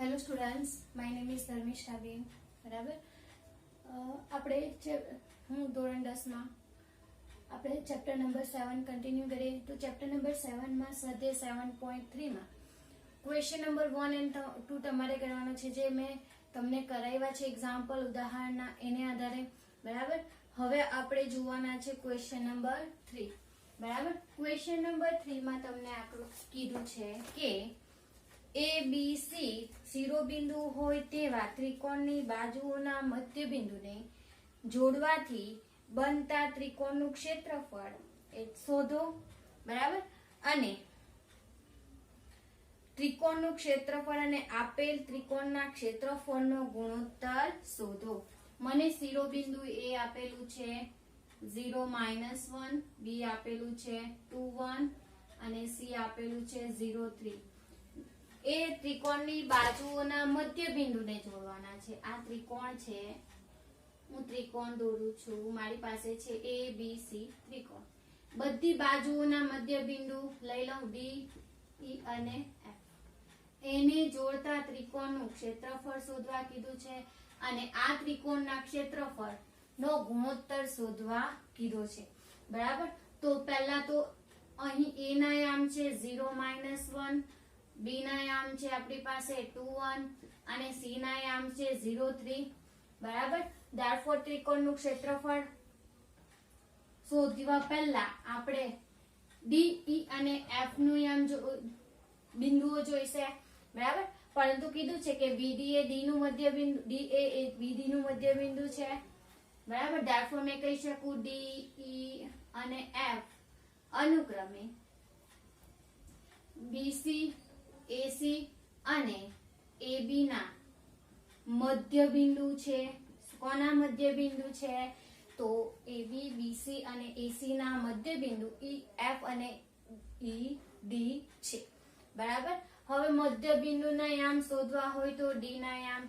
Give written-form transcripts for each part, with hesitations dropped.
Hello students, my name is Dharmishthaben. બરાબર, આપણે હું ધોરણ 10માં આપણે ચેપ્ટર નંબર 7 કન્ટિન્યુ કરીએ. તો ચેપ્ટર નંબર 7માં સ્વાધ્યાય 7.3માં ક્વેશ્ચન નંબર 1 એન્ડ 2 તમારે કરવાનો છે, જે મેં તમને કરાવ્યા છે એક્ઝામ્પલ ઉદાહરણના એને આધારે. બરાબર, હવે આપણે જોવાના છે ક્વેશ્ચન નંબર 3. બરાબર, ક્વેશ્ચન નંબર 3માં તમને આટલું કીધું છે કે એ બી સી શિરોબિંદુ હોય તેવા ત્રિકોણની બાજુઓના મધ્યબિંદુને જોડવાથી બનતા ત્રિકોણનું ક્ષેત્રફળ એ શોધો. બરાબર, અને ત્રિકોણનું ક્ષેત્રફળ અને આપેલ ત્રિકોણના ક્ષેત્રફળનો ગુણોત્તર શોધો. મને શિરોબિંદુ એ આપેલું છે 0, -1, બી આપેલું છે 2, 1 અને સી આપેલું છે 0, 3. એ ત્રિકોણની બાજુઓના મધ્યબિંદુને જોડવાના છે. આ ત્રિકોણ છે, હું ત્રિકોણ દોરું છું, મારી પાસે છે એ બી સી ત્રિકોણ. બધી બાજુઓના મધ્યબિંદુ લઈ લઉં ડી, ઈ અને એફ. એને જોડતા ત્રિકોણનું ક્ષેત્રફળ શોધવા કીધું છે અને આ ત્રિકોણના ક્ષેત્રફળ નો ગુણોત્તર શોધવા કીધો છે. બરાબર, તો પહેલા તો અહીં એ ના યામ છે 0, -1, બી ના યામ છે આપણી પાસે 2, 1 અને સી ના યામ છે 0, 3. બરાબર, therefore ત્રિકોણનું ક્ષેત્રફળ શોધવા પહેલા આપણે ડી, ઈ અને એફ નું યામ બિંદુઓ જોઈશે. બરાબર, પરંતુ કીધું છે કે વીડી એ ડી નું મધ્યબિંદુ, ડી એ વીડી નું મધ્યબિંદુ છે. બરાબર, therefore મેં કહી શકું ડી, ઈ અને એફ અનુક્રમે બીસી, એસી અને એબી ના મધ્યબિંદુ છે. કોના મધ્યબિંદુ છે? તો એબી, બીસી અને એસી ના મધ્યબિંદુ ઈ, એફ અને ઈ, ડી છે. બરાબર, હવે મધ્યબિંદુના યામ શોધવા હોય તો ડી ના યામ,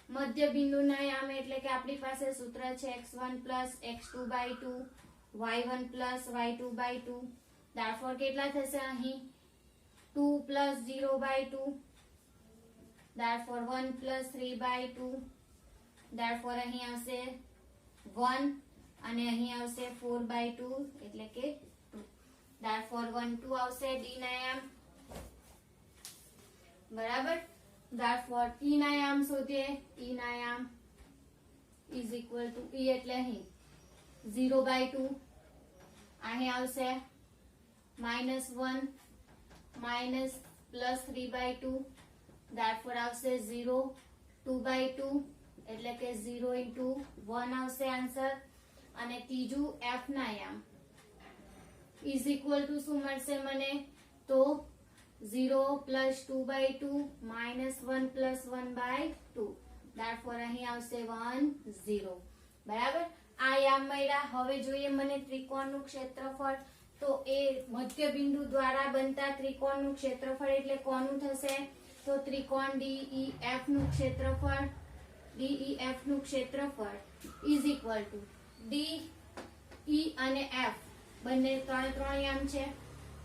મધ્યબિંદુના યામ એટલે કે આપણી પાસે સૂત્ર છે x1 + x2/2 y1 + y2/2. therefore કેટલા થશે અહીં 2 + 0/2, therefore 1 + 3/2, therefore અહીં આવશે 1 અને અહીં આવશે 4/2 એટલે કે 2. therefore 1, 2 આવશે ડી ના યામ. બરાબર, therefore ઈ ના યામ શોધીએ. ઈ ના યામ is equal to ઈ એટલે અહીં 0/2, અહીં આવશે -1 +3/2, therefore આવશે 0, 2/2 એટલે કે 0 × 1 આવશે આન્સર. અને ત્રીજું એફ ના યામ is equal to શું મળશે મને? તો 0 + 2/2 -1 + 1/2, therefore અહીં આવશે 1, 0. બરાબર, આ યામ મળ્યા. હવે જોઈએ મને ત્રિકોણનું ક્ષેત્રફળ. તો એ મધ્યબિંદુ દ્વારા બનતા ત્રિકોણનું ક્ષેત્રફળ એટલે કોનું થશે? તો ત્રિકોણ DEF નું ક્ષેત્રફળ, DEF નું ક્ષેત્રફળ is equal to D, E અને F બંને ત્રણ યામ છે.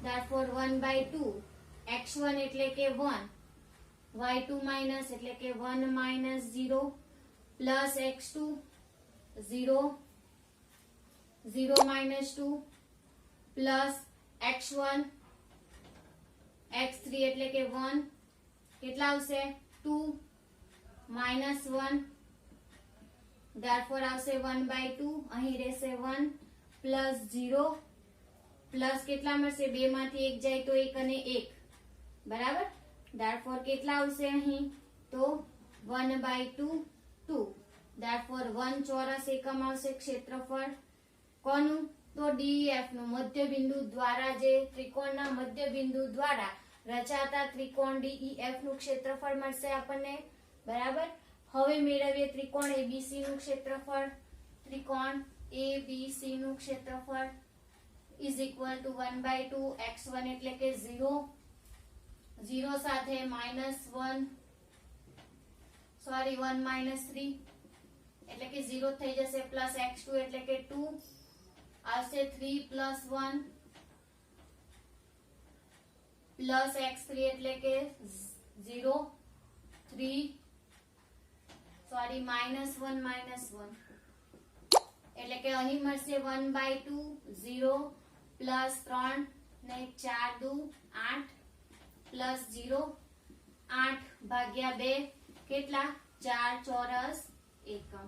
therefore 1/2, x1 એટલે કે 1, y2 માઈનસ એટલે કે 1 - 0 plus x2 0, 0 - 2 plus x1, x3 એટલે કે 1, કેટલા આવશે 2 -1, therefore આવશે 1/2, અહીં રહેશે 1 પ્લસ 0 પ્લસ કેટલા મળશે? 2 માંથી 1 જાય તો 1 અને 1. બરાબર, therefore કેટલા આવશે અહીં? તો 1/2, 2. therefore 1 ચોરસ એકમ આવશે ક્ષેત્રફળ. કોનું? તો DEF નું મધ્યબિંદુ દ્વારા, જે ત્રિકોણના મધ્યબિંદુ દ્વારા રચાતા ત્રિકોણ DEF નું ક્ષેત્રફળ મળશે આપણને. બરાબર, હવે મેળવીએ ત્રિકોણ ABC નું ક્ષેત્રફળ. ત્રિકોણ ABC નું ક્ષેત્રફળ is equal to 1/2, x1 એટલે કે 0, 0 સાથે -1 -3 એટલે કે 0 થઈ જશે, પ્લસ x2 એટલે કે 2 આવશે, 3 + 1 પ્લસ x3 એટલે કે 0 -1 એટલે કે અહીં મળશે 1/2 0 પ્લસ 3 ને 4 દુ 8 પ્લસ 0 8 ભાગ્યા 2 કેટલા 4 ચોરસ એકમ.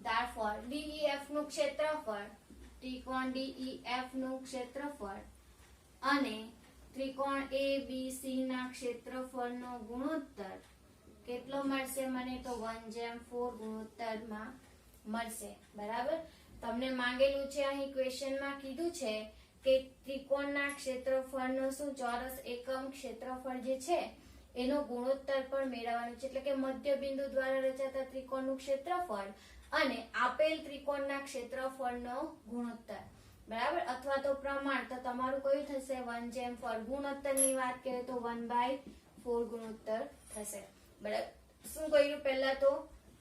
Therefore DEF નું ક્ષેત્રફળ ત્રિકોણ DEF નું ક્ષેત્રફળ અને ત્રિકોણ ABC ના ક્ષેત્રફળનો ગુણોત્તર કેટલો મળશે મને તો 1:4 ગુણોત્તરમાં મળશે. બરાબર. તમને માંગેલું છે અહીં ક્વેશ્ચનમાં કીધું છે કે ત્રિકોણના ક્ષેત્રફળનો શું ચોરસ એકમ ક્ષેત્રફળ જે છે એનો ગુણોત્તર પણ મેળવવાનો છે. એટલે કે મધ્ય બિંદુ દ્વારા રચાતા ત્રિકોણનું ક્ષેત્રફળ અને આપેલ ત્રિકોણના ક્ષેત્રફળનો ગુણોત્તર. બરાબર. અથવા તો પ્રમાણ તો તમારું કયું થશે 1:4. ગુણોત્તરની વાત કરીએ તો 1/4 ગુણોત્તર થશે. બરાબર. શું કર્યું પહેલા તો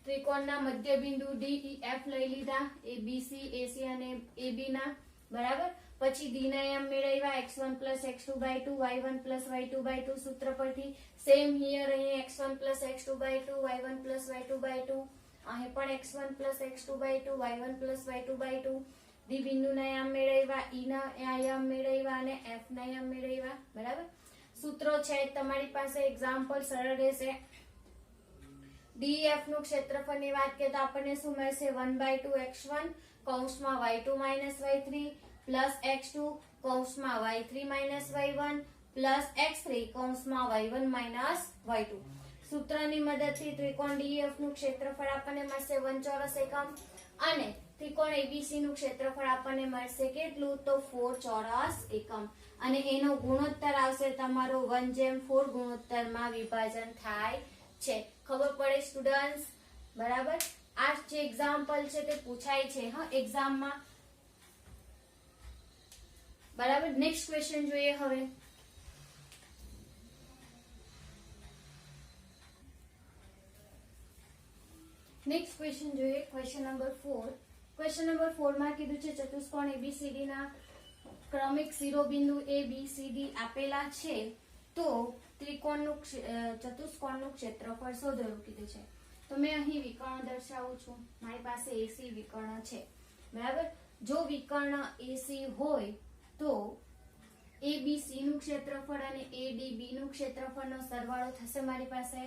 ત્રિકોણના મધ્ય બિંદુ DEF લઈ લીધા ABC AC અને AB ના. બરાબર. પછી D ના આયામ મેળવ્યા x1 x2/2 y1 y2/2 સૂત્ર પરથી. સેમ હિયર અહીં x1 x2/2 y1 y2/2 અહીં પણ x1 x2/2 y1 y2/2 D બિંદુના આયામ મેળવ્યા E ના આયામ મેળવ્યા અને F ના આયામ મેળવ્યા. બરાબર. સૂત્રો છે તમારી પાસે એક્ઝામ્પલ સરળ રહેશે. DEF નું ક્ષેત્રફળની વાત કરીએ તો આપણને શું મળશે 1/2 x1 કૌંસમાં y2 y3 પ્લસ x2 કૌંસમાં y3 y1 પ્લસ x3 કૌંસમાં y1 y2. સૂત્રની મદદથી ત્રિકોણ DEF નું ક્ષેત્રફળ આપણને મળશે 1 ચોરસ એકમ અને ત્રિકોણ ABC નું ક્ષેત્રફળ આપણને મળશે કેટલું તો 4 ચોરસ એકમ અને એનો ગુણોત્તર આવશે તમારો 1:4 ગુણોત્તરમાં વિભાજન થાય છે. ખબર પડે સ્ટુડન્ટ્સ? બરાબર. આ જે એક્ઝામ્પલ છે તે પૂછાય છે હા એક્ઝામમાં. બરાબર. નેક્સ્ટ ક્વેશ્ચન જોઈએ હવે. નેક્સ્ટ ક્વેશ્ચન જોઈએ. Question number 4. ક્વેશ્ચન નંબર 4 માં કીધું છે ચતુષ્કોણ ABCD ના ક્રમિક શિરોબિંદુ ABCD આપેલા છે તો ત્રિકોણનું ચતુષ્કોણનું ક્ષેત્રફળ શોધો એવું કીધું છે. તો મેં અહીં વિકર્ણ દર્શાવું છું. મારી પાસે AC વિકર્ણ છે. બરાબર. જો વિકર્ણ AC હોય તો ABC નું ક્ષેત્રફળ અને ADB નું ક્ષેત્રફળનો સરવાળો થશે મારી પાસે.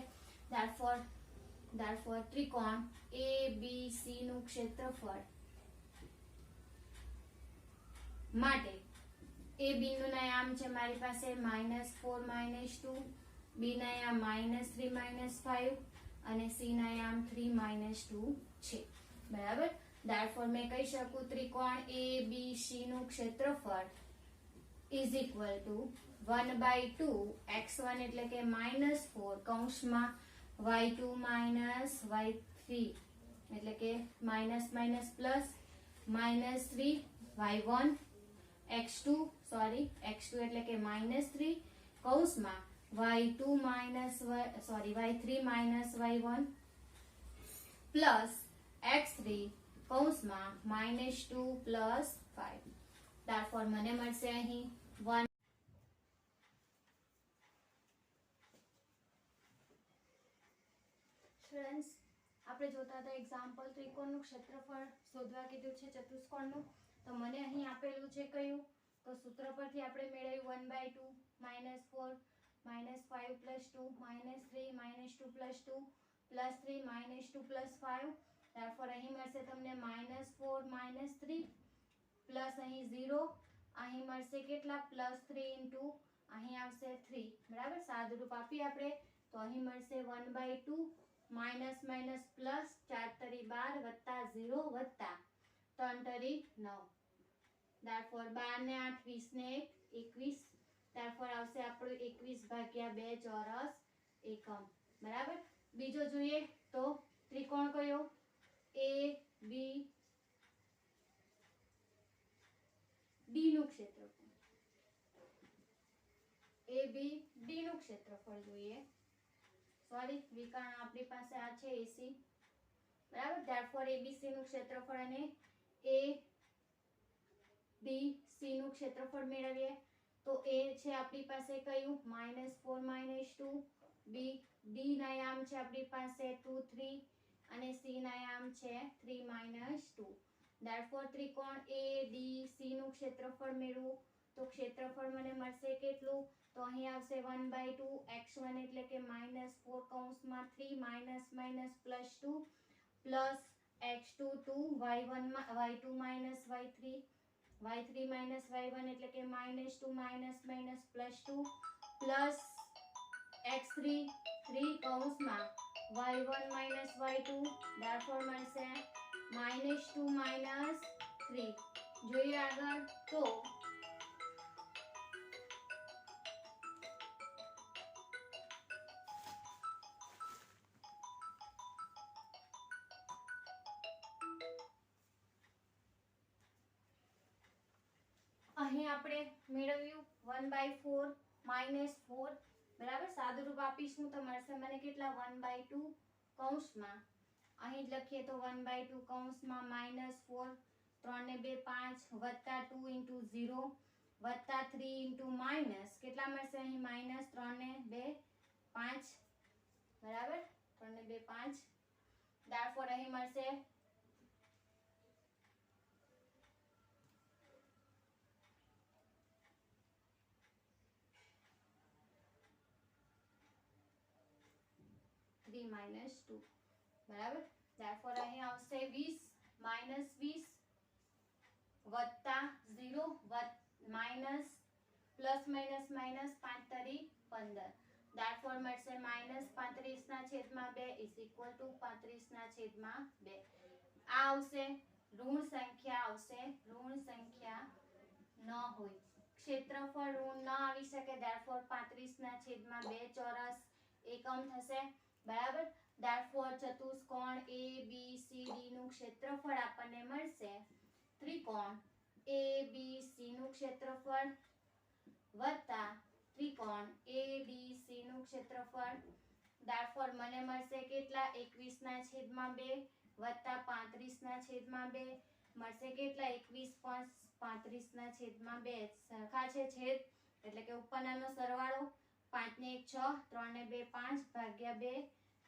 Therefore ત્રિકોણ ABC નું ક્ષેત્રફળ માટે A બિંદુના આયામ છે મારી પાસે -4 -2 B ના આયામ -3 -5 અને C ના આયામ 3 -2 છે. બરાબર. Therefore મેં કહી શકું ત્રિકોણ ABC નું ક્ષેત્રફળ is equal to 1/2 x1 એટલે કે -4 કૌંસમાં y2 y3 એટલે કે પ્લસ -3 y1 x2 એટલે કે -3 કૌંસમાં y3 y1 પ્લસ x3 કૌંસમાં -2 પ્લસ 5. Therefore મને મળશે અહીં 1. સ્ટુડન્ટ્સ આપણે જોતા હતા એક્ઝામ્પલ ત્રિકોણનું ક્ષેત્રફળ શોધવા કીધું છે ચતુષ્કોણનું. તો મને અહીં આપેલું છે કયું તો સૂત્ર પરથી આપણે મેળવ્યું 1/2 -4 -5 + 2 -3 -2 + 2 +3 -2 + 5. Therefore અહીં મળશે તમને -4 -3 પ્લસ અહીં 0 અહીં મળશે કેટલા +3 * અહીં આવશે 3. બરાબર. સાદુરૂપ આપી આપણે તો અહીં મળશે 1/2 માઇનસ પ્લસ 4 તરી 12 વત્તા 0 વત્તા 3 તરી 9. Therefore 12 ને 8 20 ને 1 21. Therefore આવશે આપણું 21/2 ચોરસ એકમ. બરાબર. બીજો જોઈએ તો ત્રિકોણ કયો AB D નું ક્ષેત્રફળ ABD નું ક્ષેત્રફળ જોઈએ. સોરી વિકર્ણ આપણી પાસે આ છે AC. બરાબર. Therefore ABC નું ક્ષેત્રફળ અને ADC નું ક્ષેત્રફળ મેળવીએ તો A છે આપણી પાસે કયું -4 -2 બી ડી ના યામ છે આપણી પાસે 2 3 અને સી ના યામ છે 3 -2. Therefore ત્રિકોણ એ ડી સી નું ક્ષેત્રફળ મેળવું તો ક્ષેત્રફળ મને મળશે કેટલું તો અહીં આવશે 1/2 x1 એટલે કે -4 કૌંસમાં 3 minus minus +2 plus x2 2 y1 y2 minus y3 y3 minus y1 એટલે કે -2 માઇનસ માઇનસ +2 પ્લસ x3 3 કૌંસમાં y1 માઇનસ y2 therefore મળશે -2 માઇનસ 3. જોઈએ આગળ તો અહીં આપણે મેળવ્યું 1/4 -4 બરાબર સાદુરૂપ આપીશું તો મળશે મને કેટલા 1/2 કૌંસમાં અહીં જ લખીએ તો 1/2 કૌંસમાં -4 3 ને 2 5 વત્તા 2 into 0 વત્તા 3 into માઇનસ કેટલા મળશે અહીં -3 ને 2 5 બરાબર 3 ને 2 5 therefore અહીં મળશે -2 બરાબર therefore અહીં આવશે 20 -20 વત્તા 0 માઇનસ પ્લસ માઇનસ માઇનસ 5 તરી 15 therefore મળશે -35 ના છેદમાં 2 is equal to 35 ના છેદમાં 2 આ આવશે ઋણ સંખ્યા આવશે ઋણ સંખ્યા ન હોય ક્ષેત્રફળ ઋણ ન આવી શકે therefore 35 ના છેદમાં 2 ચોરસ એકમ થશે બરાબર therefore ચતુષ્કોણ ABCD નું ક્ષેત્રફળ આપણને મળશે ત્રિકોણ ABC નું ક્ષેત્રફળ વત્તા ત્રિકોણ ADC નું ક્ષેત્રફળ therefore મને મળશે કેટલા 21 ના છેદમાં 2 વત્તા 35 ના છેદમાં 2 મળશે કેટલા 21 35 ના છેદમાં 2 સરખા છે છેદ એટલે કે ઉપરનાનો સરવાળો 5 ને 1 6 3 ને 2 5 ભાગ્યા 2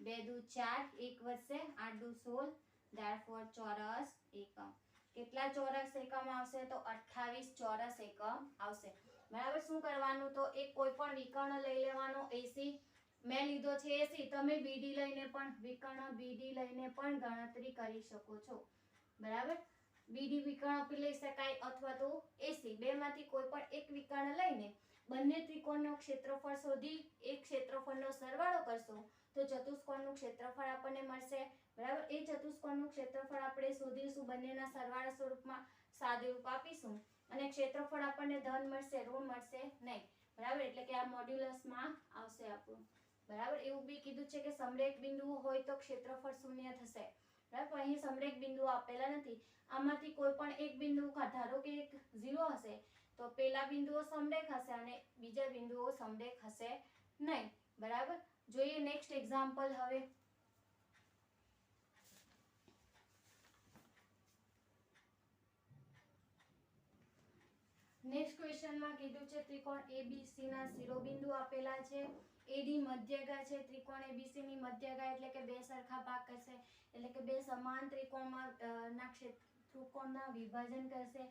2 દુ 4 1 વધશે 8 દુ 16 therefore ચોરસ એકમ કેટલા ચોરસ એકમ આવશે તો 28 ચોરસ એકમ આવશે બરાબર શું કરવાનું તો એક કોઈ પણ વિકર્ણ લઈ લેવાનો AC મેં લીધો છે AC તમે BD લઈને પણ વિકર્ણ BD લઈને પણ ગણતરી કરી શકો છો બરાબર BD વિકર્ણ આપી લઈ શકાય અથવા તો AC બેમાંથી કોઈ પણ એક વિકર્ણ લઈને બંને ત્રિકોણનો ક્ષેત્રફળ શોધી એક ક્ષેત્રફળનો સરવાળો કરશો તો ચતુષ્કોણનું ક્ષેત્રફળ આપણને મળશે બરાબર એ ચતુષ્કોણનું ક્ષેત્રફળ આપણે શોધીશું બંનેના સરવાળા સ્વરૂપમાં સાદુરૂપ આપીશું અને ક્ષેત્રફળ આપણને ધન મળશે ઋણ મળશે નહીં બરાબર એટલે કે આ મોડ્યુલસમાં આવશે આપણું બરાબર એવું બી કીધું છે કે સમરેખ બિંદુઓ હોય તો ક્ષેત્રફળ શૂન્ય થશે બરાબર પણ અહીં સમરેખ બિંદુઓ આપેલા નથી આમાંથી કોઈ પણ એક બિંદુ ધારો કે એક 0 હશે તો પેલા બિંદુઓ સમરેખ હશે અને બીજા બિંદુઓ સમરેખ હશે નહીં બરાબર જોઈએ નેક્સ્ટ એક્ઝામ્પલ હવે નેક્સ્ટ ક્વેશ્ચનમાં કીધું છે ત્રિકોણ ABC ના શિરોબિંદુ આપેલા છે AD મધ્યગા છે ત્રિકોણ ABC ની મધ્યગા એટલે કે બે સરખા ભાગ કરશે એટલે કે બે સમાન ત્રિકોણમાં ત્રિકોણના વિભાજન કરશે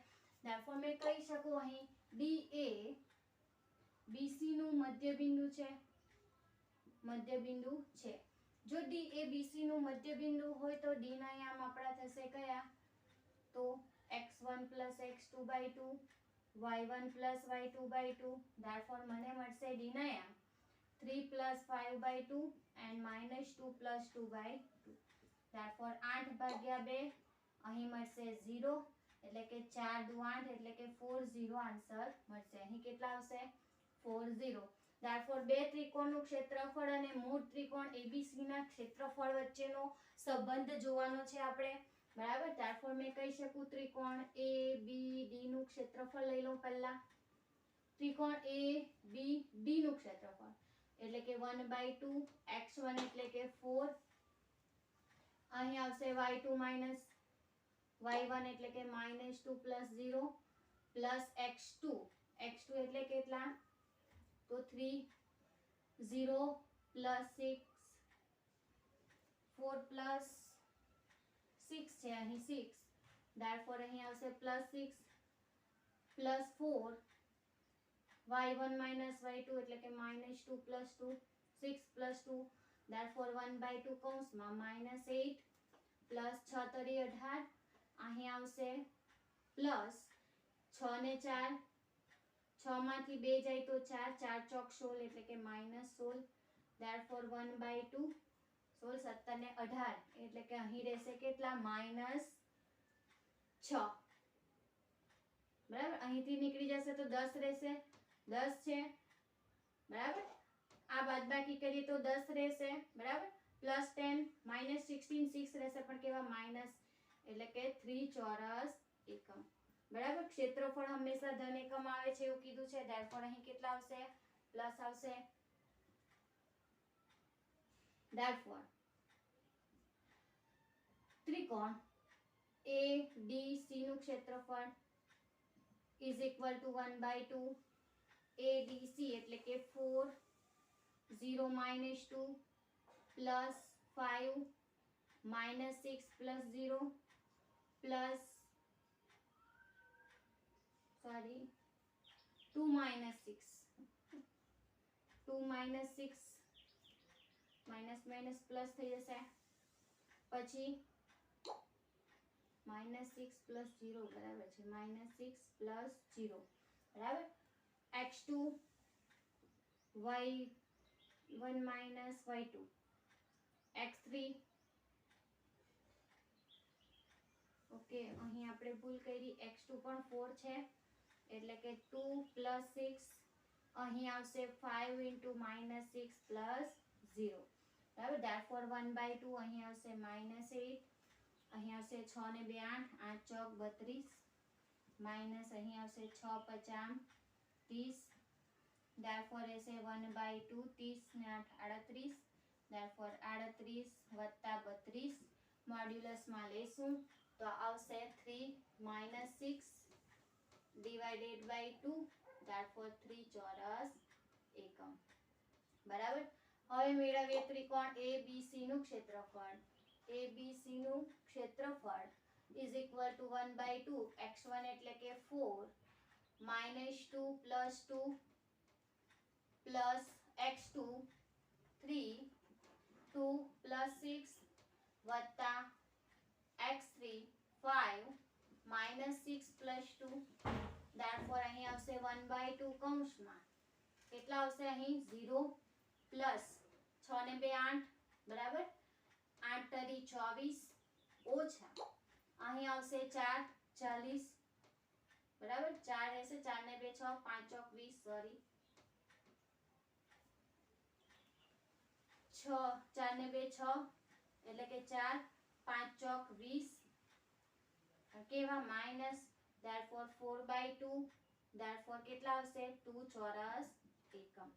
therefore મેં કહી શકું અહીં D એ BC નું મધ્યબિંદુ છે જો D એ BC નું મધ્યબિંદુ હોય તો D ના યામ આપણા થશે કયા તો x1 + x2/2 y1 + y2/2 therefore મને મળશે D ના યામ 3 + 5/2 and -2 + 2/2 therefore 8/2 અહીં મળશે 0 એટલે કે 4 દુ 8 એટલે કે 40 આન્સર મળશે અહીં કેટલા આવશે 40 therefore બે ત્રિકોણનું ક્ષેત્રફળ અને મૂળ ત્રિકોણ ABC ના ક્ષેત્રફળ વચ્ચેનો સંબંધ જોવાનો છે આપણે બરાબર therefore મેં કહી શકું ત્રિકોણ ABD નું ક્ષેત્રફળ લઈ લો પહેલા ત્રિકોણ ABD નું ક્ષેત્રફળ એટલે કે 1/2 x1 એટલે કે 4 અહીં આવશે y2 માઇનસ y1 એટલે કે -2 + 0 પ્લસ x2 એટલે કેટલા તો 3 0 પ્લસ 6 4 પ્લસ 6 છે અહીં 6 therefore અહીં આવશે plus 6 plus 4 y1 minus y2 એટલે કે -2 plus 2 6 plus 2 therefore 1/2 કૌંસમાં -8 પ્લસ 6 તરી 18 અહીં આવશે પ્લસ 6 ને 4 6 માંથી 2 જાય તો 4 4 ચોક 16 એટલે કે -16 therefore 1/2 16 17 ને 18 એટલે કે અહીં રહેશે કેટલા -6 બરાબર અહીંથી નીકળી જશે તો 10 રહેશે 10 છે બરાબર આ બાદબાકી કરીએ તો 10 રહેશે બરાબર પ્લસ 10 -16 6 રહેશે પણ કેવા માઇનસ એટલે કે 3 ચોરસ એકમ બરાબર ક્ષેત્રફળ હંમેશા ધન એકમ આવે છે એવું કીધું છે therefore અહીં કેટલા આવશે પ્લસ આવશે therefore ત્રિકોણ ADC નું ક્ષેત્રફળ is equal to 1/2 ADC એટલે કે 4 0 -2 plus 5 -6 plus 0 plus 2 minus 6 2 minus 6 minus plus થઈ જશે પછી -6 plus 0 બરાબર છે -6 plus 0 બરાબર x2 y1 minus y2 x3 okay અહીં આપણે ભૂલ કરી x2 પણ 4 છે એટલે કે 2 plus 6 અહીં આવશે 5 into -6 plus 0 બરાબર therefore 1/2 અહીં આવશે -8 અહીં આવશે 6 ને 2 8 8 ચોક 32 માઇનસ અહીં આવશે 6 50 30 therefore રહેશે 1/2 30 ને 8 38 therefore 38 વત્તા 32 મોડ્યુલસમાં લેશું તો આવશે 3 - 6 divided by 2 therefore 3 ચોરસ એકમ બરાબર હવે મેળવીએ ત્રિકોણ ABC નું ક્ષેત્રફળ ABC નું ક્ષેત્રફળ is equal to 1/2 x1 એટલે કે 4 -2 plus 2 plus x2 3 2 plus 6 વત્તા x3 5 -6 plus 2 therefore અહીં આવશે 1/2 કૌંસમાં કેટલા આવશે અહીં 0 પ્લસ 6 ને 2 8 બરાબર 8 તરી 24 ઓછા અહીં આવશે 4 40 બરાબર 4 રહેશે 4 ને 2 6 5 ચોક 20 સોરી 6 4 ને 2 6 એટલે કે 4 5 ચોક 20 કેવા માઇનસ therefore 4/2 therefore કેટલા આવશે 2 ચોરસ એકમ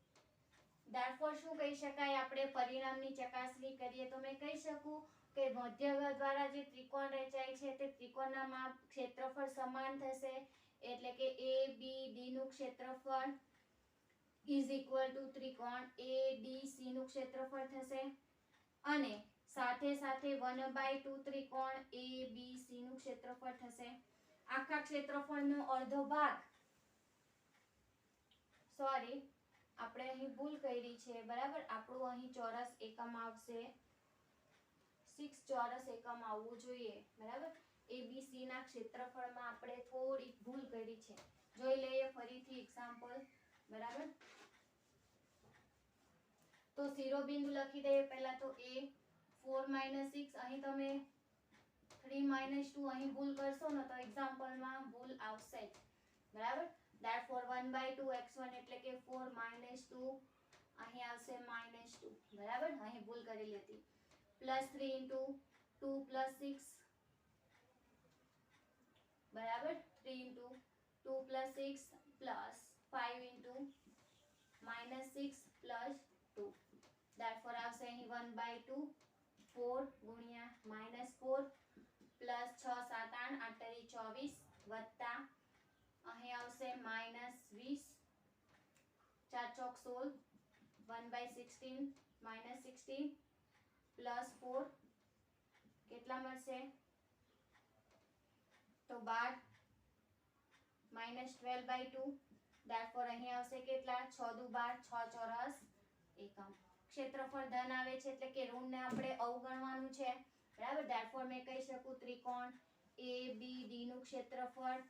therefore શું કહી શકાય આપણે પરિણામની ચકાસણી કરીએ તો મેં કહી શકું કે મધ્યગા દ્વારા જે ત્રિકોણ રચાય છે તે ત્રિકોણના માપ ક્ષેત્રફળ સમાન થશે એટલે કે ABD નું ક્ષેત્રફળ is equal to ત્રિકોણ ADC નું ક્ષેત્રફળ થશે અને સાથે સાથે 1/2 ત્રિકોણ ABC નું ક્ષેત્રફળ થશે આખા ક્ષેત્રફળનો અડધો ભાગ સોરી આપણે અહીં ભૂલ કરી છે બરાબર આપણું અહીં ચોરસ એકમ આવશે 6 ચોરસ એકમ આવવું જોઈએ બરાબર ABC ના ક્ષેત્રફળમાં આપણે થોડી ભૂલ કરી છે જોઈ લઈએ ફરીથી એક્ઝામ્પલ બરાબર તો શિરોબિંદુ લખી દઈએ પહેલા તો A 4 - 6 અહીં તમે 3 - 2 અહીં ભૂલ કરશો ને તો એક્ઝામ્પલમાં ભૂલ આવશે જ બરાબર therefore 1/2 x1 એટલે કે 4 - 2 અહીં આવશે -2 બરાબર અહીં ભૂલ કરેલી હતી પ્લસ 3 into 2 plus 6 બરાબર 3 into 2 plus 6 plus 5 into -6 plus 2 therefore આવશે અહીં 1/2 4 ગુણ્યા -4 પ્લસ 6 7 8 8 તરી 24 વત્તા અહીં આવશે -20 4 ચોક 16 1/16 -16 +4 કેટલા મળશે? તો 12 -12/2 therefore અહીં આવશે કેટલા? 6 દુ 12, 6 ચોરસ એકમ. ક્ષેત્રફળ ધન આવે છે એટલે કે ઋણને આપણે અવગણવાનું છે, બરાબર. therefore મેં કહી શકું ત્રિકોણ ABD નું ક્ષેત્રફળ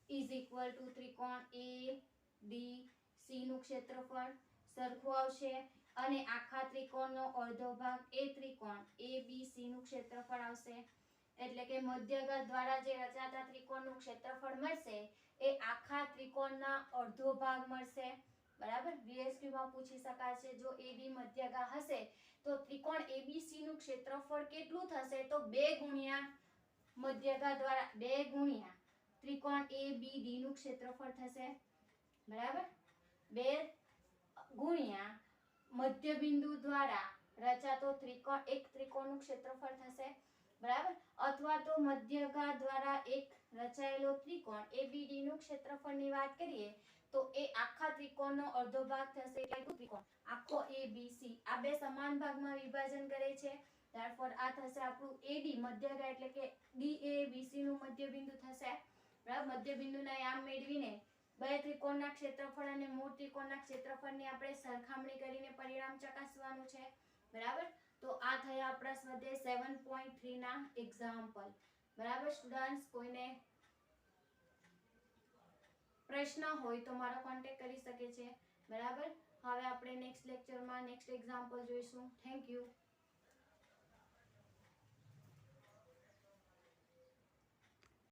is equal to ત્રિકોણ ABC નું ક્ષેત્રફળ સરખું આવશે અને આખા ત્રિકોણનો અડધો ભાગ એ ત્રિકોણ ABC નું ક્ષેત્રફળ આવશે. એટલે કે મધ્યગત દ્વારા જે રચાતા ત્રિકોણનું ક્ષેત્રફળ મળશે એ આખા ત્રિકોણના અડધો ભાગ મળશે, બરાબર. VSQ માં પૂછી શકાય છે જો AD મધ્યગા હશે તો ત્રિકોણ ABC નું ક્ષેત્રફળ કેટલું થશે? તો 2 ગુણ્યા મધ્યગા દ્વારા 2 ગુણ્યા ત્રિકોણ ABD નું ક્ષેત્રફળ થશે, બરાબર. 2 ગુણ્યા મધ્યબિંદુ દ્વારા રચાતો ત્રિકોણ એક ત્રિકોણનું ક્ષેત્રફળ થશે, બરાબર. અથવા તો મધ્યગા દ્વારા એક રચાયેલો ત્રિકોણ ABD નું ક્ષેત્રફળની વાત કરીએ તો એ આખા ત્રિકોણનો અડધો ભાગ થશે એટલે ત્રિકોણ આખો ABC આ બે સમાન ભાગમાં વિભાજન કરે છે. therefore આ થશે આપણું AD મધ્યગા એટલે કે DABC નું મધ્યબિંદુ થશે, બરાબર. મધ્યબિંદુના યામ મેળવીને બે ત્રિકોણના ક્ષેત્રફળ અને મૂળ ત્રિકોણના ક્ષેત્રફળની આપણે સરખામણી કરીને પરિણામ ચકાસવાનું છે, બરાબર. તો આ થયા આપણા સ્વાધ્યાય 7.3 ના એક્ઝામ્પલ, બરાબર. સ્ટુડન્ટ્સ કોઈને પ્રશ્ન હોય તો મારો કોન્ટેક્ટ કરી શકે છે, બરાબર. હવે આપણે નેક્સ્ટ લેક્ચરમાં નેક્સ્ટ એક્ઝામ્પલ જોઈશું. Thank you.